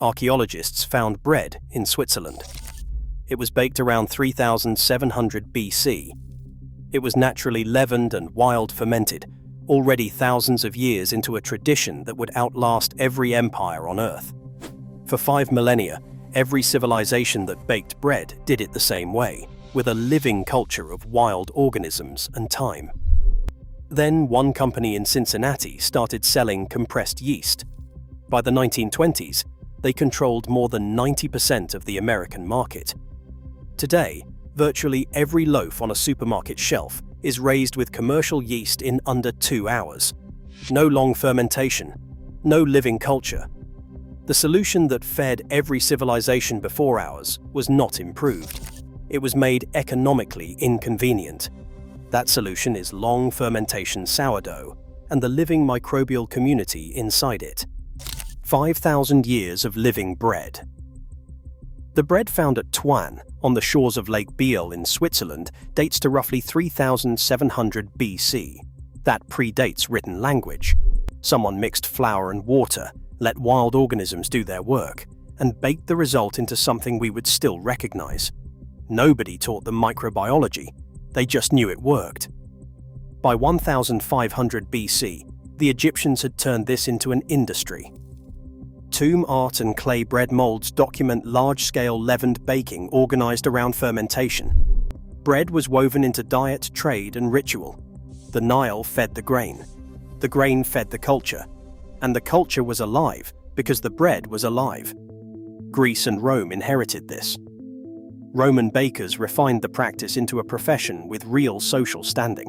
Archaeologists found bread in Switzerland. It was baked around 3700 BC. It was naturally leavened and wild fermented, already thousands of years into a tradition that would outlast every empire on Earth. For 5 millennia, every civilization that baked bread did it the same way, with a living culture of wild organisms and time. Then one company in Cincinnati started selling compressed yeast. By the 1920s, they controlled more than 90% of the American market. Today, virtually every loaf on a supermarket shelf is raised with commercial yeast in under 2 hours. No long fermentation, no living culture. The solution that fed every civilization before ours was not improved. It was made economically inconvenient. That solution is long fermentation sourdough and the living microbial community inside it. 5,000 years of living bread. The bread found at Thuan, on the shores of Lake Biel in Switzerland, dates to roughly 3700 BC. That predates written language. Someone mixed flour and water, let wild organisms do their work, and baked the result into something we would still recognize. Nobody taught them microbiology, they just knew it worked. By 1500 BC, the Egyptians had turned this into an industry. Tomb art and clay bread molds document large-scale leavened baking organized around fermentation. Bread was woven into diet, trade, and ritual. The Nile fed the grain fed the culture, and the culture was alive because the bread was alive. Greece and Rome inherited this. Roman bakers refined the practice into a profession with real social standing.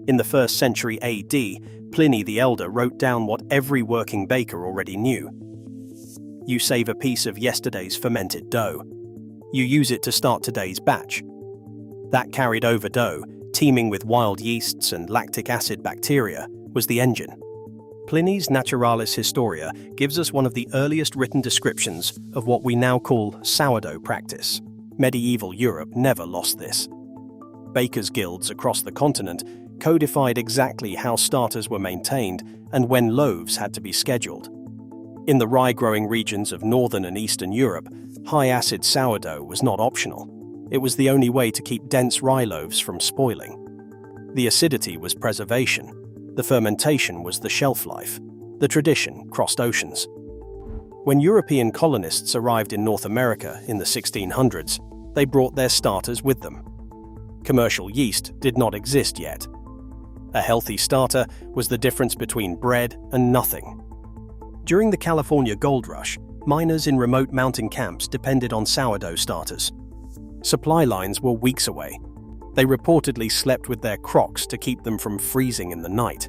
In the 1st century AD, Pliny the Elder wrote down what every working baker already knew. You save a piece of yesterday's fermented dough. You use it to start today's batch. That carried over dough, teeming with wild yeasts and lactic acid bacteria, was the engine. Pliny's Naturalis Historia gives us one of the earliest written descriptions of what we now call sourdough practice. Medieval Europe never lost this. Bakers' guilds across the continent codified exactly how starters were maintained and when loaves had to be scheduled. In the rye-growing regions of northern and eastern Europe, high-acid sourdough was not optional. It was the only way to keep dense rye loaves from spoiling. The acidity was preservation. The fermentation was the shelf life. The tradition crossed oceans. When European colonists arrived in North America in the 1600s, they brought their starters with them. Commercial yeast did not exist yet. A healthy starter was the difference between bread and nothing. During the California Gold Rush, miners in remote mountain camps depended on sourdough starters. Supply lines were weeks away. They reportedly slept with their crocs to keep them from freezing in the night.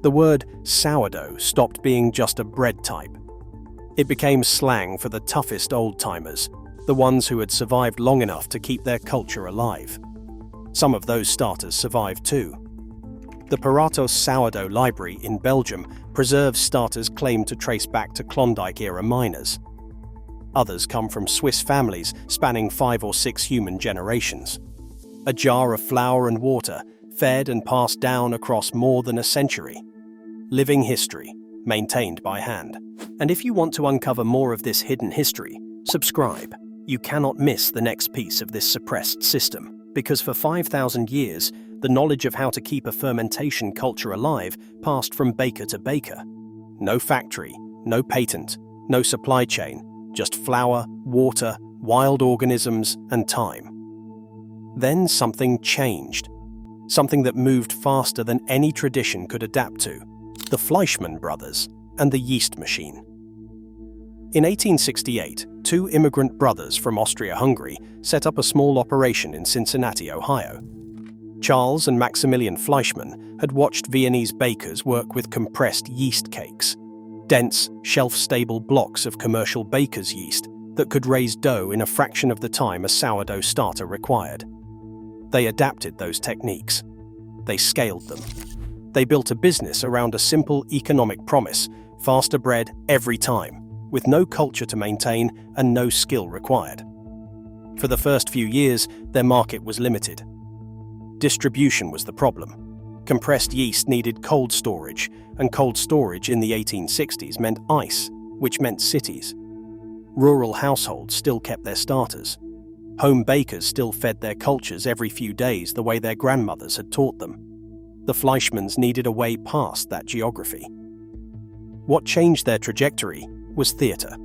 The word sourdough stopped being just a bread type. It became slang for the toughest old-timers, the ones who had survived long enough to keep their culture alive. Some of those starters survived too. The Paratos Sourdough Library in Belgium preserves starters claimed to trace back to Klondike-era miners. Others come from Swiss families spanning 5 or 6 human generations. A jar of flour and water, fed and passed down across more than a century. Living history, maintained by hand. And if you want to uncover more of this hidden history, subscribe. You cannot miss the next piece of this suppressed system, because for 5,000 years, the knowledge of how to keep a fermentation culture alive passed from baker to baker. No factory, no patent, no supply chain, just flour, water, wild organisms, and time. Then something changed. Something that moved faster than any tradition could adapt to. The Fleischmann brothers and the yeast machine. In 1868, 2 immigrant brothers from Austria-Hungary set up a small operation in Cincinnati, Ohio. Charles and Maximilian Fleischmann had watched Viennese bakers work with compressed yeast cakes, dense, shelf-stable blocks of commercial baker's yeast that could raise dough in a fraction of the time a sourdough starter required. They adapted those techniques. They scaled them. They built a business around a simple economic promise: faster bread every time, with no culture to maintain and no skill required. For the first few years, their market was limited. Distribution was the problem. Compressed yeast needed cold storage, and cold storage in the 1860s meant ice, which meant cities. Rural households still kept their starters. Home bakers still fed their cultures every few days the way their grandmothers had taught them. The Fleischmanns needed a way past that geography. What changed their trajectory was theatre.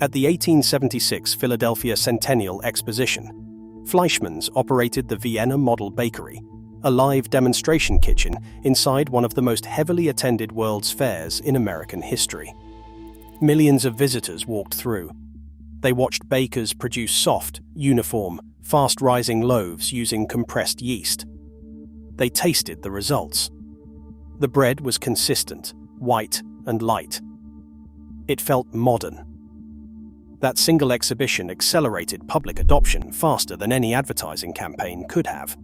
At the 1876 Philadelphia Centennial Exposition, Fleischmanns operated the Vienna Model Bakery, a live demonstration kitchen inside one of the most heavily attended World's Fairs in American history. Millions of visitors walked through. They watched bakers produce soft, uniform, fast-rising loaves using compressed yeast. They tasted the results. The bread was consistent, white, and light. It felt modern. That single exhibition accelerated public adoption faster than any advertising campaign could have.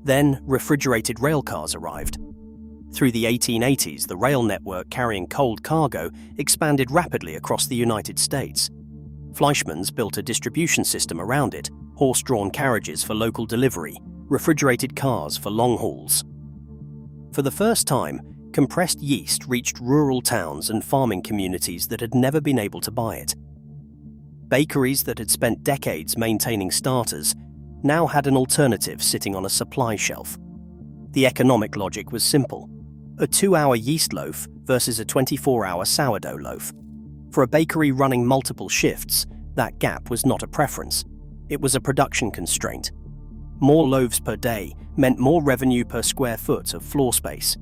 Then, refrigerated railcars arrived. Through the 1880s, the rail network carrying cold cargo expanded rapidly across the United States. Fleischmanns built a distribution system around it, horse-drawn carriages for local delivery, refrigerated cars for long hauls. For the first time, compressed yeast reached rural towns and farming communities that had never been able to buy it. Bakeries that had spent decades maintaining starters now had an alternative sitting on a supply shelf. The economic logic was simple: a 2-hour yeast loaf versus a 24-hour sourdough loaf. For a bakery running multiple shifts, that gap was not a preference. It was a production constraint. More loaves per day meant more revenue per square foot of floor space.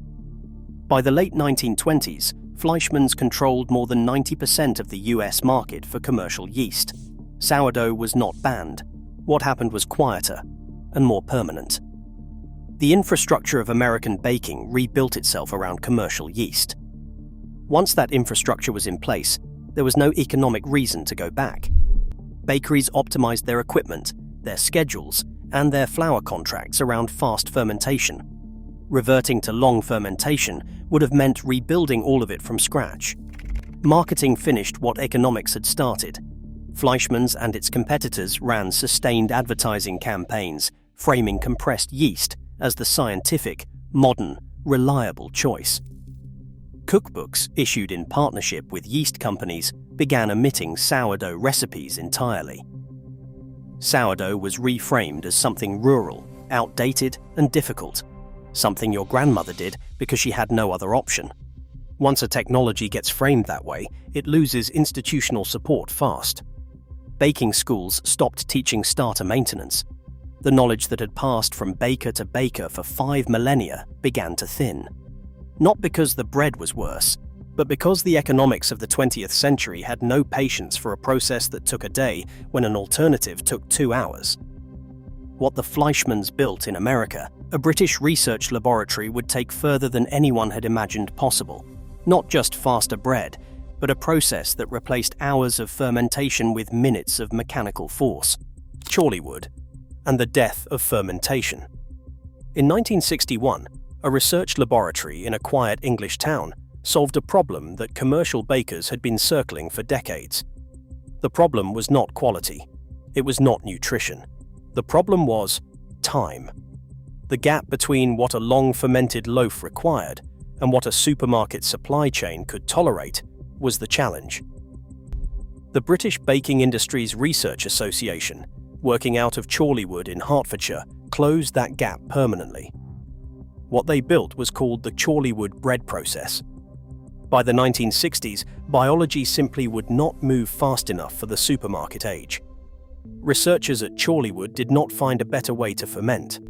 By the late 1920s, Fleischmanns controlled more than 90% of the US market for commercial yeast. Sourdough was not banned. What happened was quieter and more permanent. The infrastructure of American baking rebuilt itself around commercial yeast. Once that infrastructure was in place, there was no economic reason to go back. Bakeries optimized their equipment, their schedules, and their flour contracts around fast fermentation. Reverting to long fermentation would have meant rebuilding all of it from scratch. Marketing finished what economics had started. Fleischmanns and its competitors ran sustained advertising campaigns, framing compressed yeast as the scientific, modern, reliable choice. Cookbooks issued in partnership with yeast companies began omitting sourdough recipes entirely. Sourdough was reframed as something rural, outdated, and difficult. Something your grandmother did because she had no other option. Once a technology gets framed that way, it loses institutional support fast. Baking schools stopped teaching starter maintenance. The knowledge that had passed from baker to baker for 5 millennia began to thin. Not because the bread was worse, but because the economics of the 20th century had no patience for a process that took a day when an alternative took 2 hours. What the Fleischmanns built in America, a British research laboratory, would take further than anyone had imagined possible. Not just faster bread, but a process that replaced hours of fermentation with minutes of mechanical force. Chorleywood, and the death of fermentation. In 1961, a research laboratory in a quiet English town solved a problem that commercial bakers had been circling for decades. The problem was not quality. It was not nutrition. The problem was time. The gap between what a long fermented loaf required and what a supermarket supply chain could tolerate was the challenge. The British Baking Industries Research Association, working out of Chorleywood in Hertfordshire, closed that gap permanently. What they built was called the Chorleywood bread process. By the 1960s, biology simply would not move fast enough for the supermarket age. Researchers at Chorleywood did not find a better way to ferment.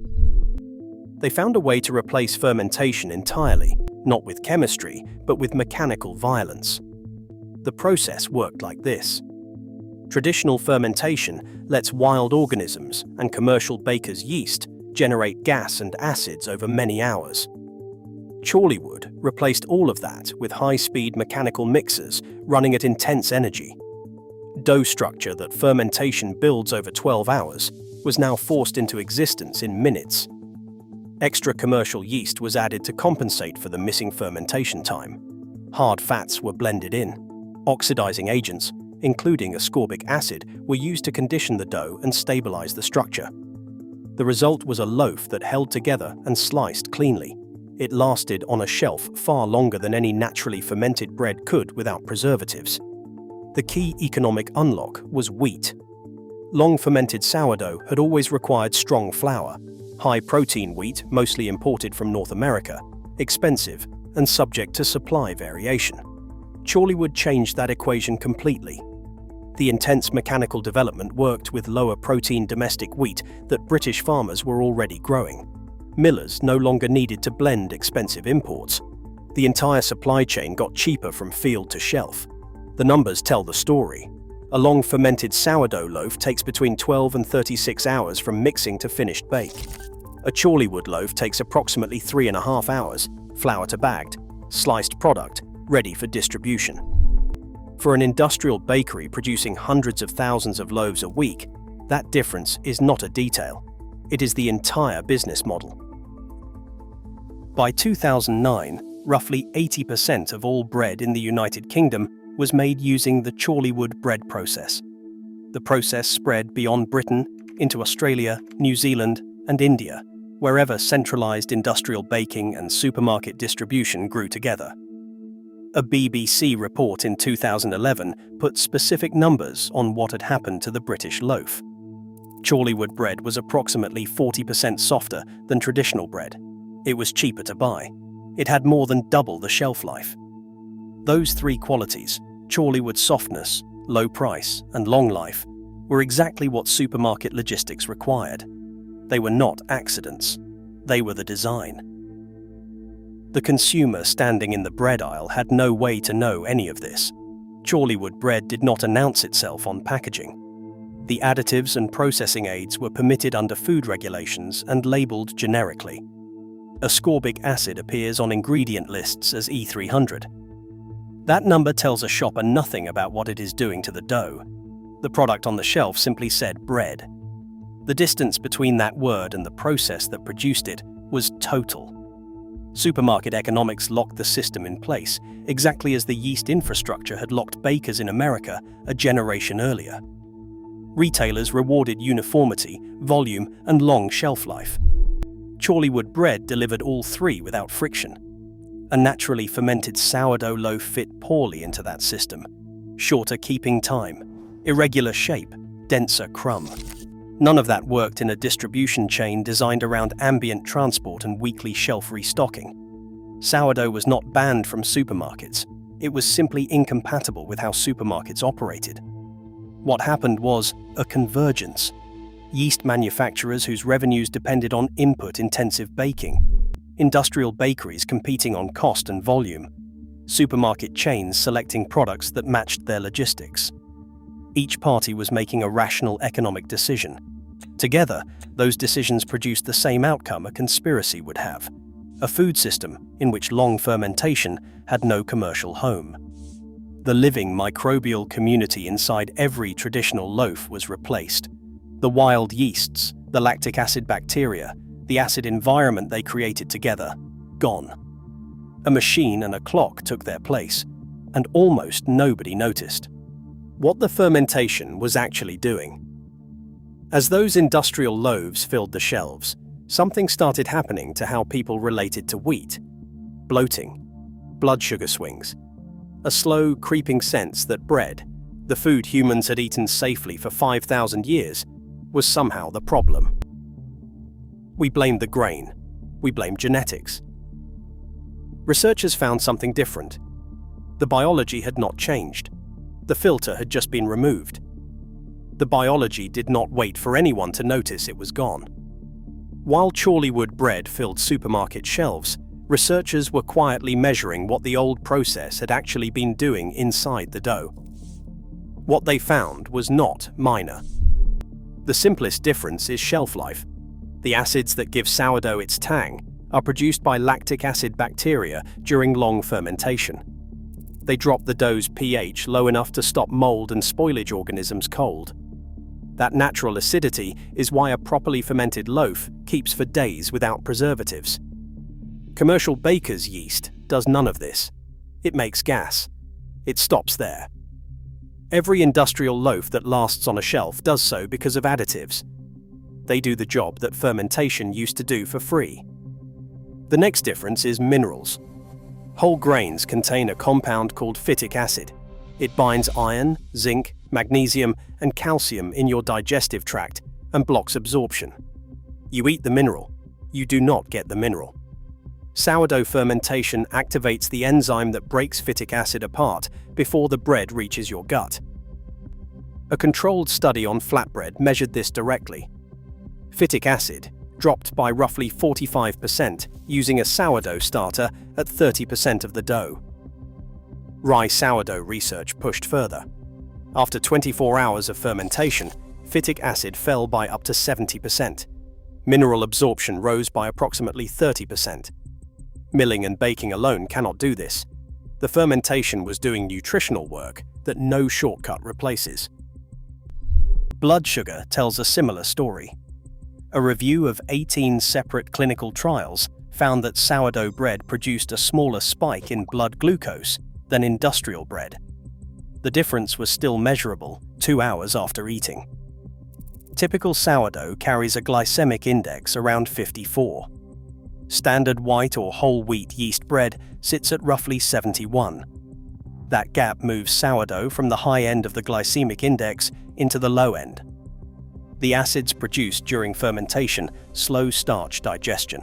They found a way to replace fermentation entirely, not with chemistry, but with mechanical violence. The process worked like this. Traditional fermentation lets wild organisms and commercial bakers' yeast generate gas and acids over many hours. Chorleywood replaced all of that with high-speed mechanical mixers running at intense energy. Dough structure that fermentation builds over 12 hours was now forced into existence in minutes. Extra commercial yeast was added to compensate for the missing fermentation time. Hard fats were blended in. Oxidizing agents, including ascorbic acid, were used to condition the dough and stabilize the structure. The result was a loaf that held together and sliced cleanly. It lasted on a shelf far longer than any naturally fermented bread could without preservatives. The key economic unlock was wheat. Long-fermented sourdough had always required strong flour, high-protein wheat, mostly imported from North America, expensive and subject to supply variation. Chorleywood changed that equation completely. The intense mechanical development worked with lower-protein domestic wheat that British farmers were already growing. Millers no longer needed to blend expensive imports. The entire supply chain got cheaper from field to shelf. The numbers tell the story. A long-fermented sourdough loaf takes between 12 and 36 hours from mixing to finished bake. A Chorleywood loaf takes approximately 3.5 hours, flour to bagged, sliced product, ready for distribution. For an industrial bakery producing hundreds of thousands of loaves a week, that difference is not a detail. It is the entire business model. By 2009, roughly 80% of all bread in the United Kingdom was made using the Chorleywood bread process. The process spread beyond Britain into Australia, New Zealand, and India, wherever centralized industrial baking and supermarket distribution grew together. A BBC report in 2011 put specific numbers on what had happened to the British loaf. Chorleywood bread was approximately 40% softer than traditional bread. It was cheaper to buy. It had more than double the shelf life. Those three qualities, Chorleywood softness, low price, and long life, were exactly what supermarket logistics required. They were not accidents. They were the design. The consumer standing in the bread aisle had no way to know any of this. Chorleywood bread did not announce itself on packaging. The additives and processing aids were permitted under food regulations and labeled generically. Ascorbic acid appears on ingredient lists as E300. That number tells a shopper nothing about what it is doing to the dough. The product on the shelf simply said bread. The distance between that word and the process that produced it was total. Supermarket economics locked the system in place, exactly as the yeast infrastructure had locked bakers in America a generation earlier. Retailers rewarded uniformity, volume, and long shelf life. Chorleywood bread delivered all three without friction. A naturally fermented sourdough loaf fit poorly into that system. Shorter keeping time, irregular shape, denser crumb. None of that worked in a distribution chain designed around ambient transport and weekly shelf restocking. Sourdough was not banned from supermarkets. It was simply incompatible with how supermarkets operated. What happened was a convergence. Yeast manufacturers whose revenues depended on input-intensive baking, industrial bakeries competing on cost and volume, supermarket chains selecting products that matched their logistics. Each party was making a rational economic decision. Together, those decisions produced the same outcome a conspiracy would have: a food system in which long fermentation had no commercial home. The living microbial community inside every traditional loaf was replaced. The wild yeasts, the lactic acid bacteria, the acid environment they created together, gone. A machine and a clock took their place, and almost nobody noticed what the fermentation was actually doing. As those industrial loaves filled the shelves, something started happening to how people related to wheat. Bloating, blood sugar swings, a slow, creeping sense that bread, the food humans had eaten safely for 5,000 years, was somehow the problem. We blamed the grain. We blamed genetics. Researchers found something different. The biology had not changed. The filter had just been removed. The biology did not wait for anyone to notice it was gone. While Chorleywood bread filled supermarket shelves, researchers were quietly measuring what the old process had actually been doing inside the dough. What they found was not minor. The simplest difference is shelf life. The acids that give sourdough its tang are produced by lactic acid bacteria during long fermentation. They drop the dough's pH low enough to stop mold and spoilage organisms cold. That natural acidity is why a properly fermented loaf keeps for days without preservatives. Commercial baker's yeast does none of this. It makes gas. It stops there. Every industrial loaf that lasts on a shelf does so because of additives. They do the job that fermentation used to do for free. The next difference is minerals. Whole grains contain a compound called phytic acid. It binds iron, zinc, magnesium, and calcium in your digestive tract and blocks absorption. You eat the mineral, you do not get the mineral. Sourdough fermentation activates the enzyme that breaks phytic acid apart before the bread reaches your gut. A controlled study on flatbread measured this directly. Phytic acid dropped by roughly 45% using a sourdough starter at 30% of the dough. Rye sourdough research pushed further. After 24 hours of fermentation, phytic acid fell by up to 70%. Mineral absorption rose by approximately 30%. Milling and baking alone cannot do this. The fermentation was doing nutritional work that no shortcut replaces. Blood sugar tells a similar story. A review of 18 separate clinical trials found that sourdough bread produced a smaller spike in blood glucose than industrial bread. The difference was still measurable 2 hours after eating. Typical sourdough carries a glycemic index around 54. Standard white or whole wheat yeast bread sits at roughly 71. That gap moves sourdough from the high end of the glycemic index into the low end. The acids produced during fermentation slow starch digestion.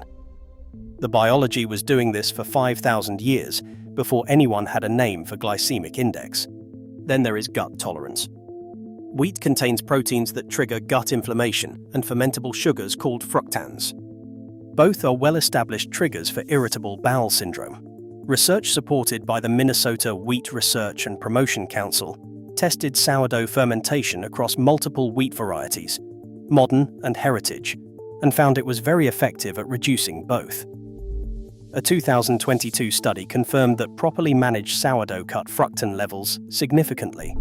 The biology was doing this for 5,000 years before anyone had a name for glycemic index. Then there is gut tolerance. Wheat contains proteins that trigger gut inflammation and fermentable sugars called fructans. Both are well-established triggers for irritable bowel syndrome. Research supported by the Minnesota Wheat Research and Promotion Council tested sourdough fermentation across multiple wheat varieties, modern and heritage, and found it was very effective at reducing both. A 2022 study confirmed that properly managed sourdough cut fructan levels significantly.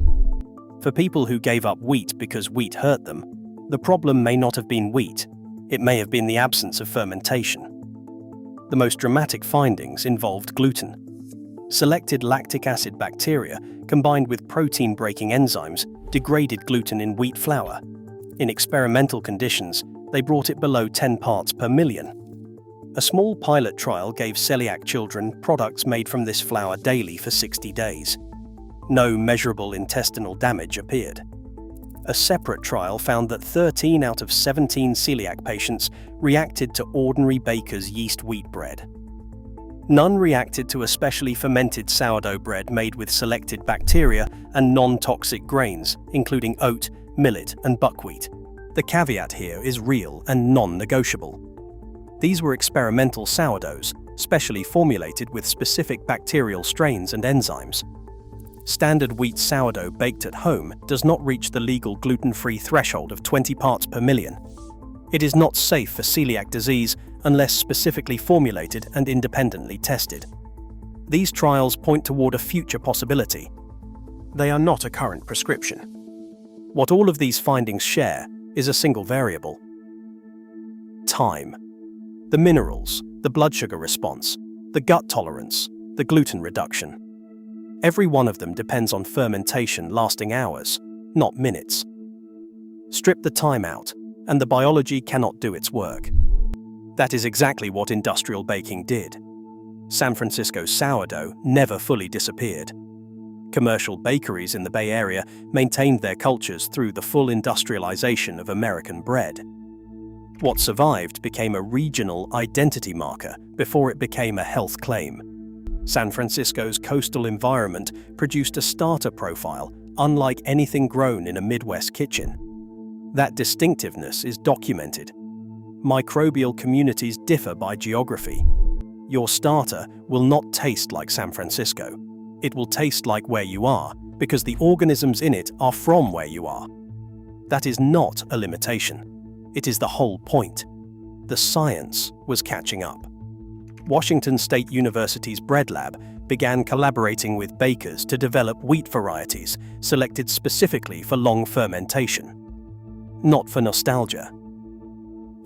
For people who gave up wheat because wheat hurt them, the problem may not have been wheat, it may have been the absence of fermentation. The most dramatic findings involved gluten. Selected lactic acid bacteria combined with protein-breaking enzymes degraded gluten in wheat flour. In experimental conditions, they brought it below 10 parts per million. A small pilot trial gave celiac children products made from this flour daily for 60 days. No measurable intestinal damage appeared. A separate trial found that 13 out of 17 celiac patients reacted to ordinary baker's yeast wheat bread. None reacted to a specially fermented sourdough bread made with selected bacteria and non-toxic grains, including oat, millet, and buckwheat. The caveat here is real and non-negotiable. These were experimental sourdoughs, specially formulated with specific bacterial strains and enzymes. Standard wheat sourdough baked at home does not reach the legal gluten-free threshold of 20 parts per million. It is not safe for celiac disease unless specifically formulated and independently tested. These trials point toward a future possibility. They are not a current prescription. What all of these findings share is a single variable: time. The minerals, the blood sugar response, the gut tolerance, the gluten reduction. Every one of them depends on fermentation lasting hours, not minutes. Strip the time out, and the biology cannot do its work. That is exactly what industrial baking did. San Francisco sourdough never fully disappeared. Commercial bakeries in the Bay Area maintained their cultures through the full industrialization of American bread. What survived became a regional identity marker before it became a health claim. San Francisco's coastal environment produced a starter profile unlike anything grown in a Midwest kitchen. That distinctiveness is documented. Microbial communities differ by geography. Your starter will not taste like San Francisco. It will taste like where you are because the organisms in it are from where you are. That is not a limitation. It is the whole point. The science was catching up. Washington State University's Bread Lab began collaborating with bakers to develop wheat varieties selected specifically for long fermentation. Not for nostalgia.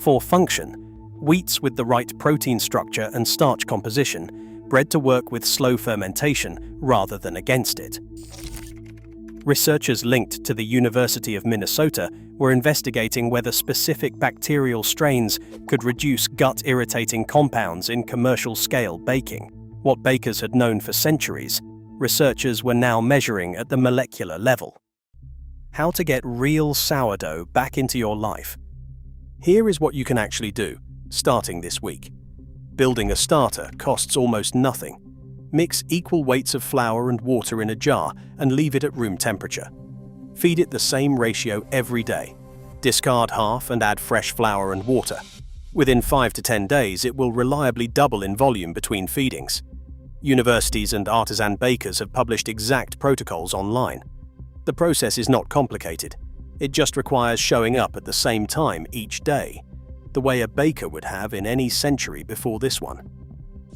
For function, wheats with the right protein structure and starch composition, bred to work with slow fermentation rather than against it. Researchers linked to the University of Minnesota were investigating whether specific bacterial strains could reduce gut-irritating compounds in commercial-scale baking. What bakers had known for centuries, researchers were now measuring at the molecular level. How to get real sourdough back into your life. Here is what you can actually do, starting this week. Building a starter costs almost nothing. Mix equal weights of flour and water in a jar and leave it at room temperature. Feed it the same ratio every day. Discard half and add fresh flour and water. Within 5 to 10 days, it will reliably double in volume between feedings. Universities and artisan bakers have published exact protocols online. The process is not complicated. It just requires showing up at the same time each day, the way a baker would have in any century before this one.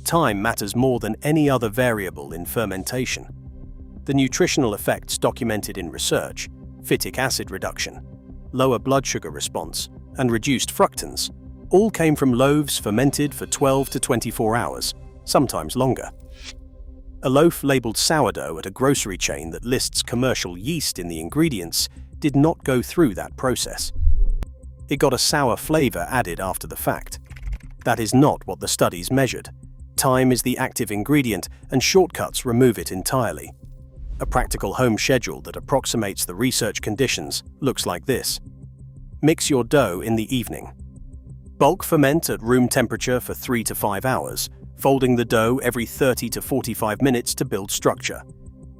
Time matters more than any other variable in fermentation. The nutritional effects documented in research, phytic acid reduction, lower blood sugar response, and reduced fructans, all came from loaves fermented for 12 to 24 hours, sometimes longer. A loaf labeled sourdough at a grocery chain that lists commercial yeast in the ingredients did not go through that process. It got a sour flavor added after the fact. That is not what the studies measured. Time is the active ingredient, and shortcuts remove it entirely. A practical home schedule that approximates the research conditions looks like this. Mix your dough in the evening. Bulk ferment at room temperature for 3 to 5 hours, folding the dough every 30 to 45 minutes to build structure.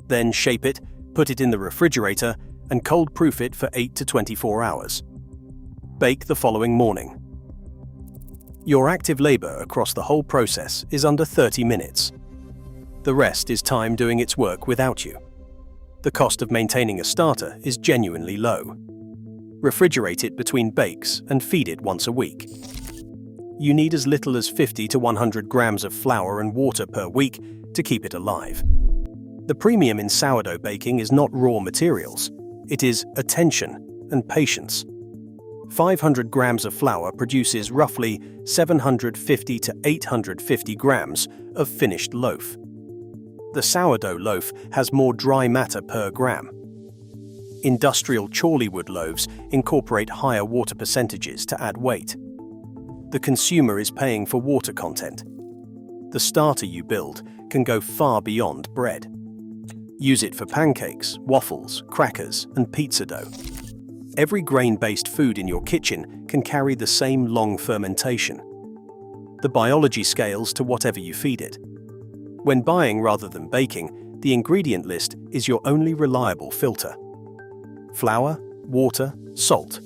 Then shape it, put it in the refrigerator, and cold-proof it for 8 to 24 hours. Bake the following morning. Your active labor across the whole process is under 30 minutes. The rest is time doing its work without you. The cost of maintaining a starter is genuinely low. Refrigerate it between bakes and feed it once a week. You need as little as 50 to 100 grams of flour and water per week to keep it alive. The premium in sourdough baking is not raw materials, it is attention and patience. 500 grams of flour produces roughly 750 to 850 grams of finished loaf. The sourdough loaf has more dry matter per gram. Industrial Chorleywood loaves incorporate higher water percentages to add weight. The consumer is paying for water content. The starter you build can go far beyond bread. Use it for pancakes, waffles, crackers, and pizza dough. Every grain-based food in your kitchen can carry the same long fermentation. The biology scales to whatever you feed it. When buying rather than baking, the ingredient list is your only reliable filter. Flour, water, salt.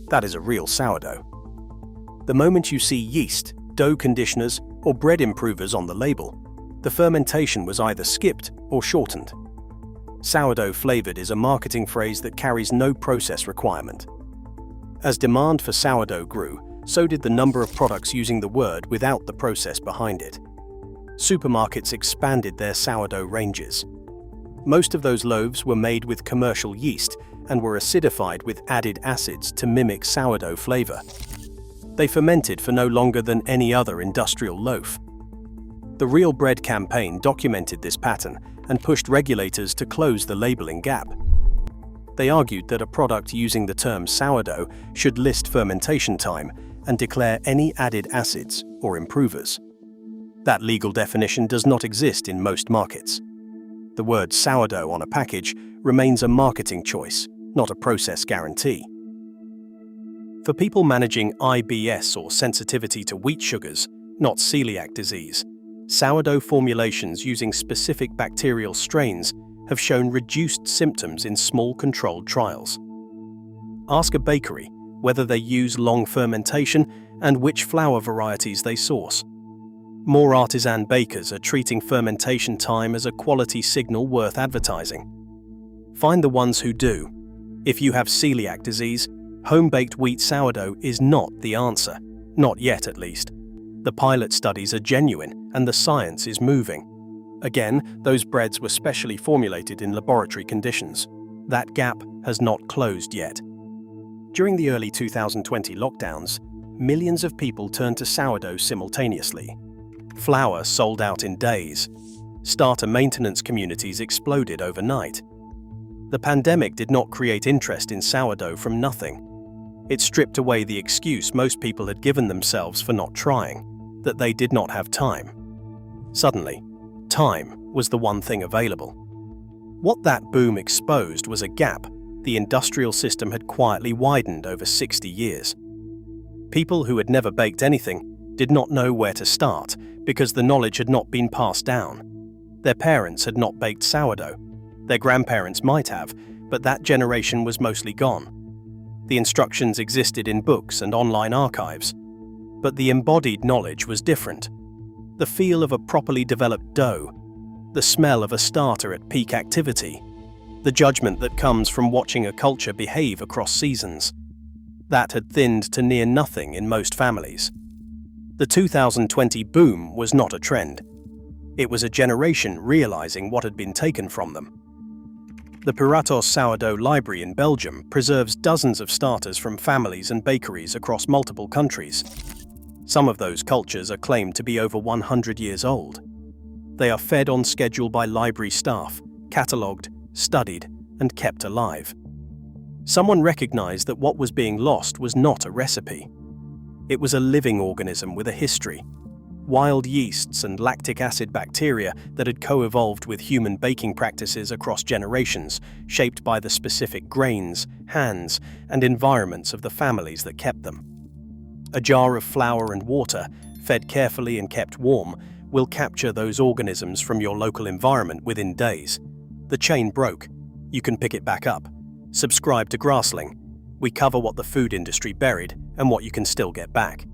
That is a real sourdough. The moment you see yeast, dough conditioners, or bread improvers on the label, the fermentation was either skipped or shortened. Sourdough flavored is a marketing phrase that carries no process requirement. As demand for sourdough grew, so did the number of products using the word without the process behind it. Supermarkets expanded their sourdough ranges. Most of those loaves were made with commercial yeast and were acidified with added acids to mimic sourdough flavor. They fermented for no longer than any other industrial loaf. The Real Bread campaign documented this pattern and pushed regulators to close the labeling gap. They argued that a product using the term sourdough should list fermentation time and declare any added acids or improvers. That legal definition does not exist in most markets. The word sourdough on a package remains a marketing choice, not a process guarantee. For people managing IBS or sensitivity to wheat sugars, not celiac disease, sourdough formulations using specific bacterial strains have shown reduced symptoms in small controlled trials. Ask a bakery whether they use long fermentation and which flour varieties they source. More artisan bakers are treating fermentation time as a quality signal worth advertising. Find the ones who do. If you have celiac disease, home-baked wheat sourdough is not the answer, not yet at least. The pilot studies are genuine and the science is moving. Again, those breads were specially formulated in laboratory conditions. That gap has not closed yet. During the early 2020 lockdowns, millions of people turned to sourdough simultaneously. Flour sold out in days. Starter maintenance communities exploded overnight. The pandemic did not create interest in sourdough from nothing. It stripped away the excuse most people had given themselves for not trying, that they did not have time. Suddenly, time was the one thing available. What that boom exposed was a gap the industrial system had quietly widened over 60 years. People who had never baked anything did not know where to start because the knowledge had not been passed down. Their parents had not baked sourdough. Their grandparents might have, but that generation was mostly gone. The instructions existed in books and online archives, but the embodied knowledge was different. The feel of a properly developed dough, the smell of a starter at peak activity, the judgment that comes from watching a culture behave across seasons. That had thinned to near nothing in most families. The 2020 boom was not a trend. It was a generation realizing what had been taken from them. The Piratos Sourdough Library in Belgium preserves dozens of starters from families and bakeries across multiple countries. Some of those cultures are claimed to be over 100 years old. They are fed on schedule by library staff, catalogued, studied, and kept alive. Someone recognized that what was being lost was not a recipe. It was a living organism with a history. Wild yeasts and lactic acid bacteria that had co-evolved with human baking practices across generations, shaped by the specific grains, hands, and environments of the families that kept them. A jar of flour and water, fed carefully and kept warm, will capture those organisms from your local environment within days. The chain broke. You can pick it back up. Subscribe to Grassling. We cover what the food industry buried and what you can still get back.